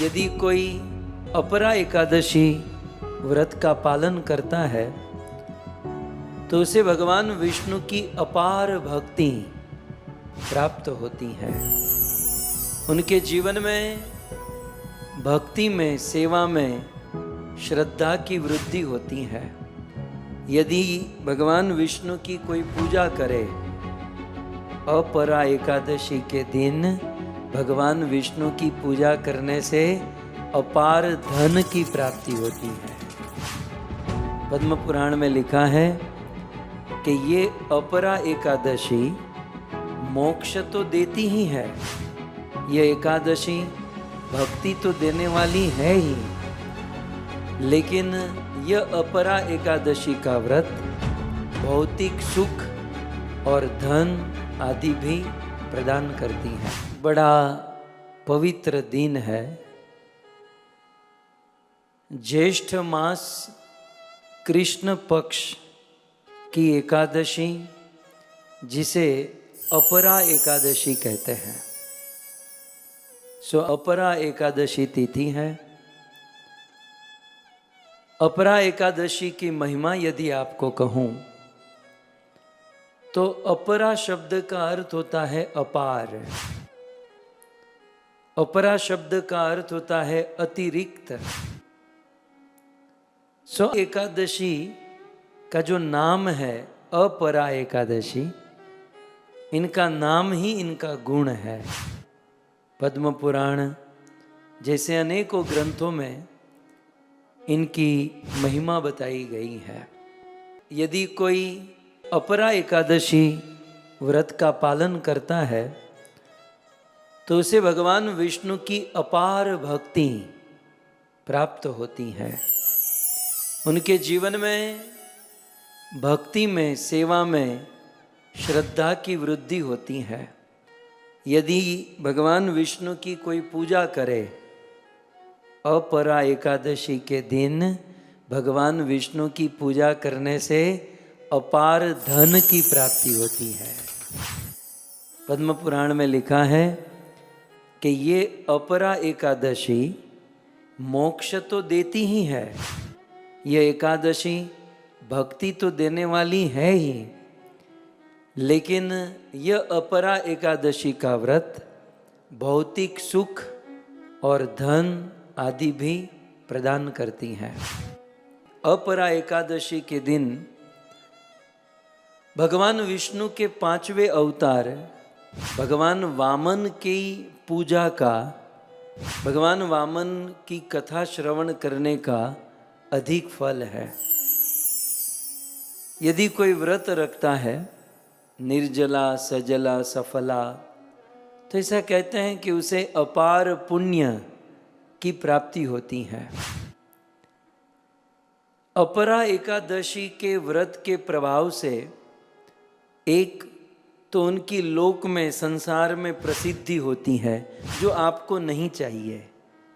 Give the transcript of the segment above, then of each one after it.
यदि कोई अपरा एकादशी व्रत का पालन करता है तो उसे भगवान विष्णु की अपार भक्ति प्राप्त होती है। उनके जीवन में भक्ति में, सेवा में श्रद्धा की वृद्धि होती है। यदि भगवान विष्णु की कोई पूजा करे, अपरा एकादशी के दिन भगवान विष्णु की पूजा करने से अपार धन की प्राप्ति होती है। पद्म पुराण में लिखा है कि ये अपरा एकादशी मोक्ष तो देती ही है, ये एकादशी भक्ति तो देने वाली है ही, लेकिन यह अपरा एकादशी का व्रत भौतिक सुख और धन आदि भी प्रदान करती है। बड़ा पवित्र दिन है, ज्येष्ठ मास कृष्ण पक्ष की एकादशी, जिसे अपरा एकादशी कहते हैं। अपरा एकादशी तिथि है। अपरा एकादशी की महिमा यदि आपको कहूं तो अपरा शब्द का अर्थ होता है अपार। अपरा शब्द का अर्थ होता है अतिरिक्त। एकादशी का जो नाम है अपरा एकादशी, इनका नाम ही इनका गुण है। पद्म पुराण जैसे अनेकों ग्रंथों में इनकी महिमा बताई गई है। यदि कोई अपरा एकादशी व्रत का पालन करता है तो उसे भगवान विष्णु की अपार भक्ति प्राप्त होती है। उनके जीवन में भक्ति में, सेवा में श्रद्धा की वृद्धि होती है। यदि भगवान विष्णु की कोई पूजा करे, अपरा एकादशी के दिन भगवान विष्णु की पूजा करने से अपार धन की प्राप्ति होती है। पद्म पुराण में लिखा है कि ये अपरा एकादशी मोक्ष तो देती ही है, ये एकादशी भक्ति तो देने वाली है ही, लेकिन यह अपरा एकादशी का व्रत भौतिक सुख और धन आदि भी प्रदान करती है। अपरा एकादशी के दिन भगवान विष्णु के 5वें अवतार भगवान वामन की पूजा का, भगवान वामन की कथा श्रवण करने का अधिक फल है। यदि कोई व्रत रखता है, निर्जला सजला सफला, तो ऐसा कहते हैं कि उसे अपार पुण्य की प्राप्ति होती है। अपरा एकादशी के व्रत के प्रभाव से एक तो उनकी लोक में, संसार में प्रसिद्धि होती है, जो आपको नहीं चाहिए।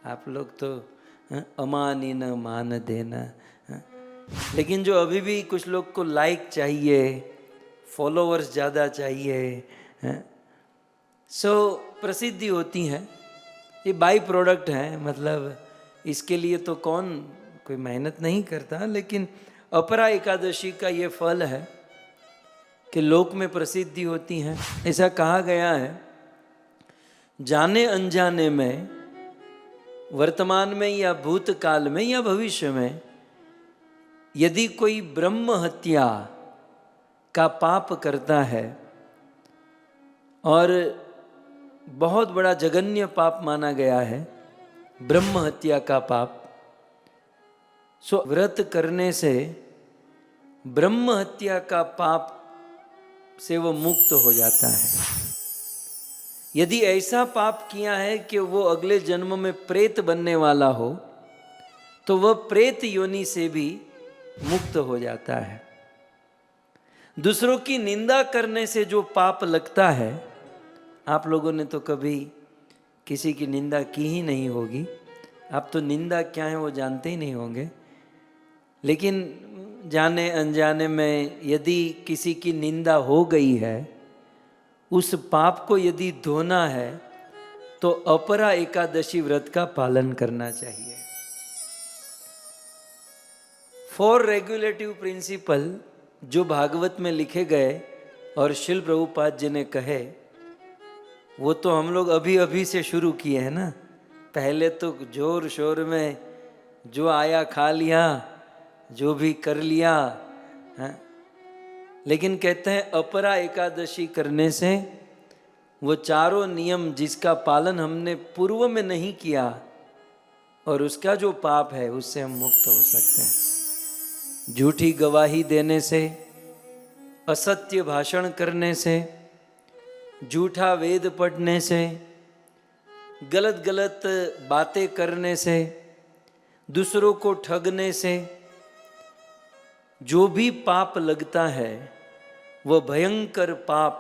आप लोग तो अमानी न मान देना, लेकिन जो अभी भी कुछ लोग को लाइक चाहिए, फॉलोवर्स ज़्यादा चाहिए, प्रसिद्धि होती है। ये बाई प्रोडक्ट है, मतलब इसके लिए तो कोई मेहनत नहीं करता, लेकिन अपरा एकादशी का ये फल है कि लोक में प्रसिद्धि होती है। ऐसा कहा गया है, जाने अनजाने में, वर्तमान में या भूतकाल में या भविष्य में, यदि कोई ब्रह्म हत्या का पाप करता है, और बहुत बड़ा जघन्य पाप माना गया है ब्रह्म हत्या का पाप, व्रत करने से ब्रह्म हत्या का पाप से वो मुक्त हो जाता है। यदि ऐसा पाप किया है कि वो अगले जन्म में प्रेत बनने वाला हो, तो वह प्रेत योनि से भी मुक्त हो जाता है। दूसरों की निंदा करने से जो पाप लगता है, आप लोगों ने तो कभी किसी की निंदा की ही नहीं होगी, आप तो निंदा क्या है वो जानते ही नहीं होंगे, लेकिन जाने अनजाने में यदि किसी की निंदा हो गई है, उस पाप को यदि धोना है तो अपरा एकादशी व्रत का पालन करना चाहिए। 4 रेगुलेटिव प्रिंसिपल जो भागवत में लिखे गए और शिल प्रभुपाद जी ने कहे, वो तो हम लोग अभी अभी से शुरू किए हैं ना। पहले तो जोर शोर में जो आया खा लिया, जो भी कर लिया है। लेकिन कहते हैं अपरा एकादशी करने से वो चारों नियम जिसका पालन हमने पूर्व में नहीं किया और उसका जो पाप है उससे हम मुक्त हो सकते हैं। झूठी गवाही देने से, असत्य भाषण करने से, झूठा वेद पढ़ने से, गलत गलत बातें करने से, दूसरों को ठगने से जो भी पाप लगता है वह भयंकर पाप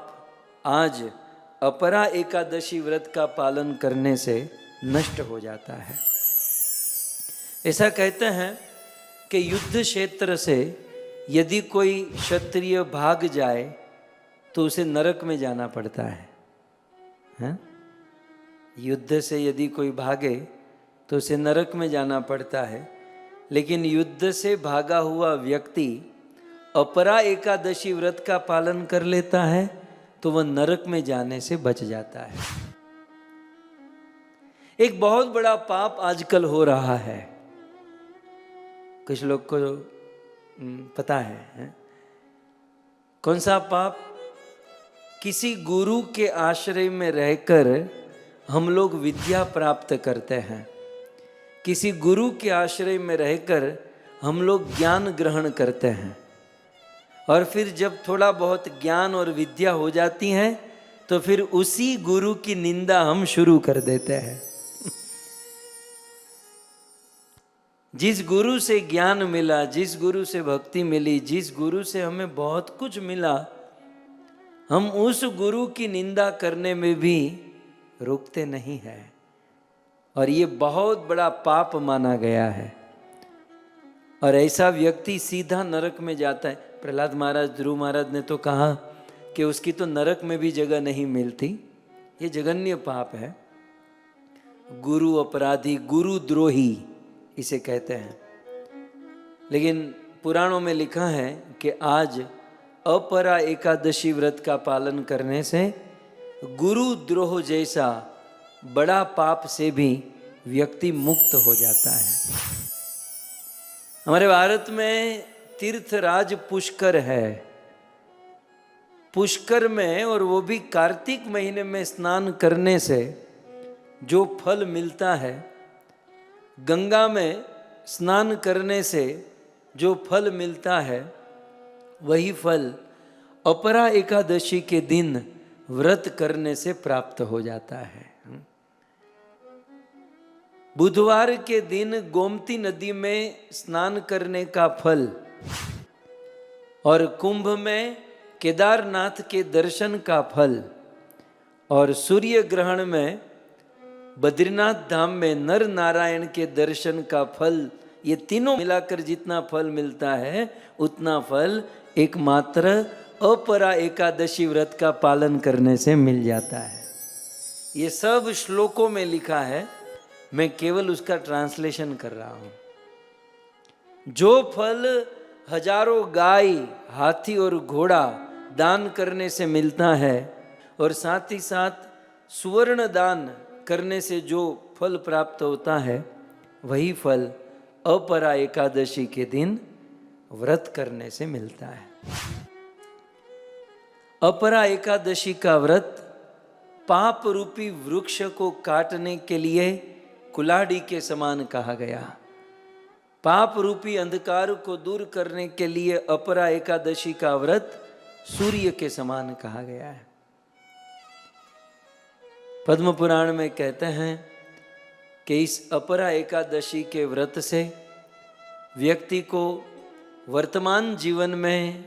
आज अपरा एकादशी व्रत का पालन करने से नष्ट हो जाता है। ऐसा कहते हैं कि युद्ध क्षेत्र से यदि कोई क्षत्रिय भाग जाए तो उसे नरक में जाना पड़ता है? युद्ध से यदि कोई भागे तो उसे नरक में जाना पड़ता है। लेकिन युद्ध से भागा हुआ व्यक्ति अपरा एकादशी व्रत का पालन कर लेता है तो वह नरक में जाने से बच जाता है। एक बहुत बड़ा पाप आजकल हो रहा है, कुछ लोग को पता है? कौन सा पाप? किसी गुरु के आश्रय में रहकर हम लोग विद्या प्राप्त करते हैं, किसी गुरु के आश्रय में रहकर हम लोग ज्ञान ग्रहण करते हैं, और फिर जब थोड़ा बहुत ज्ञान और विद्या हो जाती है तो फिर उसी गुरु की निंदा हम शुरू कर देते हैं। जिस गुरु से ज्ञान मिला, जिस गुरु से भक्ति मिली, जिस गुरु से हमें बहुत कुछ मिला, हम उस गुरु की निंदा करने में भी रुकते नहीं हैं, और ये बहुत बड़ा पाप माना गया है। और ऐसा व्यक्ति सीधा नरक में जाता है। प्रहलाद महाराज, ध्रुव महाराज ने तो कहा कि उसकी तो नरक में भी जगह नहीं मिलती। ये जघन्य पाप है। गुरु अपराधी, गुरु द्रोही इसे कहते हैं। लेकिन पुराणों में लिखा है कि आज अपरा एकादशी व्रत का पालन करने से गुरु द्रोह जैसा बड़ा पाप से भी व्यक्ति मुक्त हो जाता है। हमारे भारत में तीर्थराज पुष्कर है। पुष्कर में, और वो भी कार्तिक महीने में स्नान करने से जो फल मिलता है, गंगा में स्नान करने से जो फल मिलता है, वही फल अपरा एकादशी के दिन व्रत करने से प्राप्त हो जाता है। बुधवार के दिन गोमती नदी में स्नान करने का फल, और कुंभ में केदारनाथ के दर्शन का फल, और सूर्य ग्रहण में बद्रीनाथ धाम में नर नारायण के दर्शन का फल, ये तीनों मिलाकर जितना फल मिलता है उतना फल एकमात्र अपरा एकादशी व्रत का पालन करने से मिल जाता है। ये सब श्लोकों में लिखा है, मैं केवल उसका ट्रांसलेशन कर रहा हूं। जो फल हजारों गाय, हाथी और घोड़ा दान करने से मिलता है, और साथ ही साथ सुवर्ण दान करने से जो फल प्राप्त होता है, वही फल अपरा एकादशी के दिन व्रत करने से मिलता है। अपरा एकादशी का व्रत पाप रूपी वृक्ष को काटने के लिए कुल्हाड़ी के समान कहा गया। पाप रूपी अंधकार को दूर करने के लिए अपरा एकादशी का व्रत सूर्य के समान कहा गया है। पद्म पुराण में कहते हैं कि इस अपरा एकादशी के व्रत से व्यक्ति को वर्तमान जीवन में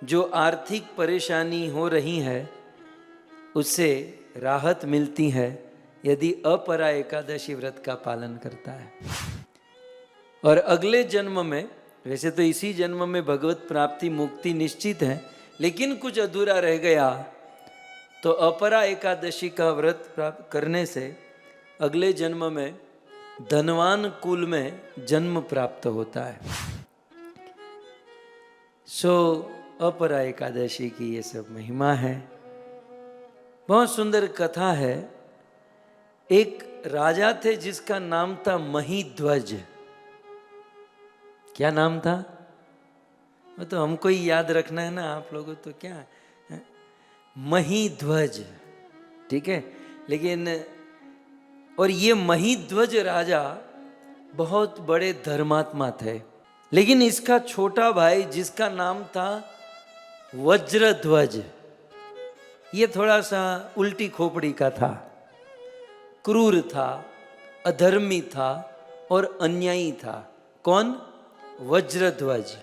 जो आर्थिक परेशानी हो रही है उससे राहत मिलती है, यदि अपरा एकादशी व्रत का पालन करता है। और अगले जन्म में, वैसे तो इसी जन्म में भगवत प्राप्ति मुक्ति निश्चित है, लेकिन कुछ अधूरा रह गया तो अपरा एकादशी का व्रत प्राप्त करने से अगले जन्म में धनवान कुल में जन्म प्राप्त होता है। सो अपरा एकादशी की ये सब महिमा है। बहुत सुंदर कथा है। एक राजा थे जिसका नाम था महीध्वज। क्या नाम था? वो तो हमको ही याद रखना है ना, आप लोगों तो क्या है? महीध्वज, ठीक है। लेकिन और ये महीध्वज राजा बहुत बड़े धर्मात्मा थे। लेकिन इसका छोटा भाई जिसका नाम था वज्रध्वज, ये थोड़ा सा उल्टी खोपड़ी का था, क्रूर था, अधर्मी था और अन्यायी था। कौन? वज्रध्वज।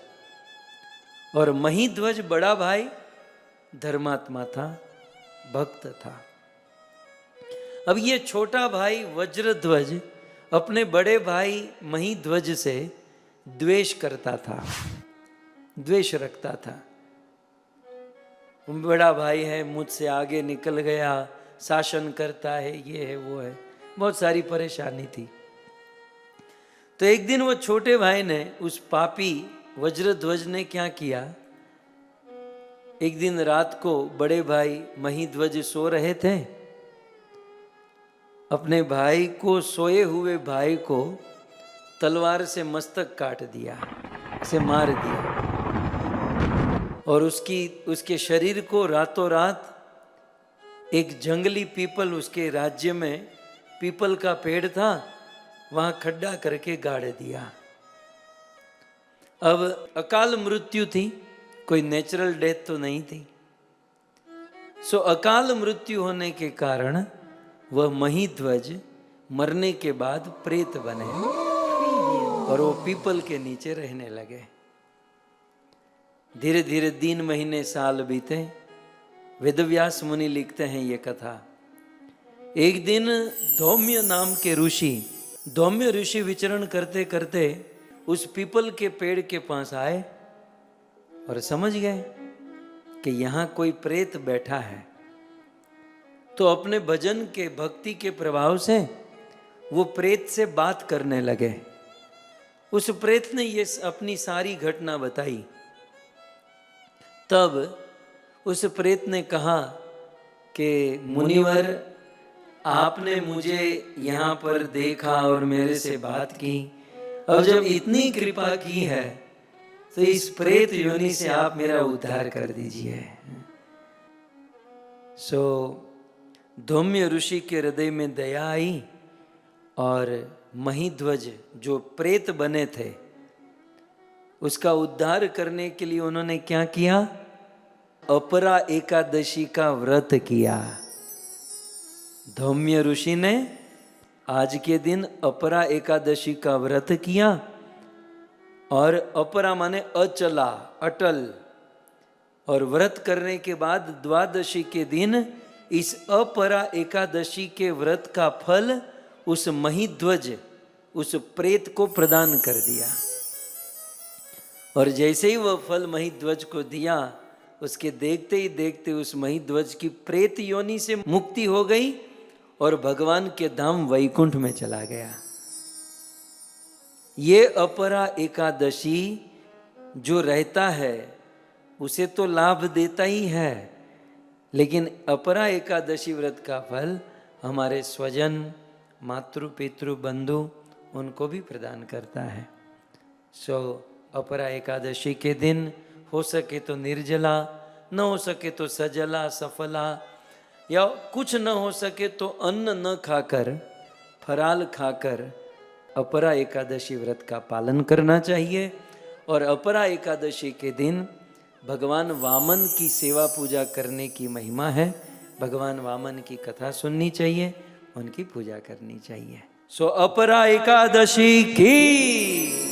और महीध्वज बड़ा भाई धर्मात्मा था, भक्त था। अब ये छोटा भाई वज्रध्वज अपने बड़े भाई महीध्वज से द्वेष करता था, द्वेष रखता था। बड़ा भाई है, मुझसे आगे निकल गया, शासन करता है, ये है वो है, बहुत सारी परेशानी थी। तो एक दिन वो छोटे भाई ने, उस पापी वज्रध्वज ने क्या किया, एक दिन रात को बड़े भाई महीध्वज सो रहे थे, अपने भाई को, सोए हुए भाई को तलवार से मस्तक काट दिया, उसे मार दिया। और उसके शरीर को रातों रात एक जंगली पीपल, उसके राज्य में पीपल का पेड़ था, वहां खड्डा करके गाड़ दिया। अब अकाल मृत्यु थी, कोई नेचुरल डेथ तो नहीं थी। सो अकाल मृत्यु होने के कारण वह महीध्वज मरने के बाद प्रेत बने और वो पीपल के नीचे रहने लगे। धीरे धीरे दिन, महीने, साल बीते। वेदव्यास मुनि लिखते हैं ये कथा। एक दिन धौम्य नाम के ऋषि, धौम्य ऋषि विचरण करते करते उस पीपल के पेड़ के पास आए और समझ गए कि यहाँ कोई प्रेत बैठा है। तो अपने भजन के, भक्ति के प्रभाव से वो प्रेत से बात करने लगे। उस प्रेत ने ये अपनी सारी घटना बताई। तब उस प्रेत ने कहा कि मुनिवर, आपने मुझे यहाँ पर देखा और मेरे से बात की। अब जब इतनी कृपा की है तो इस प्रेत योनि से आप मेरा उद्धार कर दीजिए। सो धौम्य ऋषि के हृदय में दया आई और महीध्वज जो प्रेत बने थे उसका उद्धार करने के लिए उन्होंने क्या किया? अपरा एकादशी का व्रत किया। धौम्य ऋषि ने आज के दिन अपरा एकादशी का व्रत किया। और अपरा माने अचला, अटल। और व्रत करने के बाद द्वादशी के दिन इस अपरा एकादशी के व्रत का फल उस महीध्वज, उस प्रेत को प्रदान कर दिया। और जैसे ही वह फल महीध्वज को दिया, उसके देखते ही देखते उस महीध्वज की प्रेत योनि से मुक्ति हो गई और भगवान के धाम वैकुंठ में चला गया। ये अपरा एकादशी जो रहता है उसे तो लाभ देता ही है, लेकिन अपरा एकादशी व्रत का फल हमारे स्वजन, मातृ, पितृ, बंधु उनको भी प्रदान करता है। सो अपरा एकादशी के दिन हो सके तो निर्जला, न हो सके तो सजला, सफला, या कुछ न हो सके तो अन्न न खाकर, फराल खाकर अपरा एकादशी व्रत का पालन करना चाहिए। और अपरा एकादशी के दिन भगवान वामन की सेवा पूजा करने की महिमा है। भगवान वामन की कथा सुननी चाहिए, उनकी पूजा करनी चाहिए। सो अपरा एकादशी की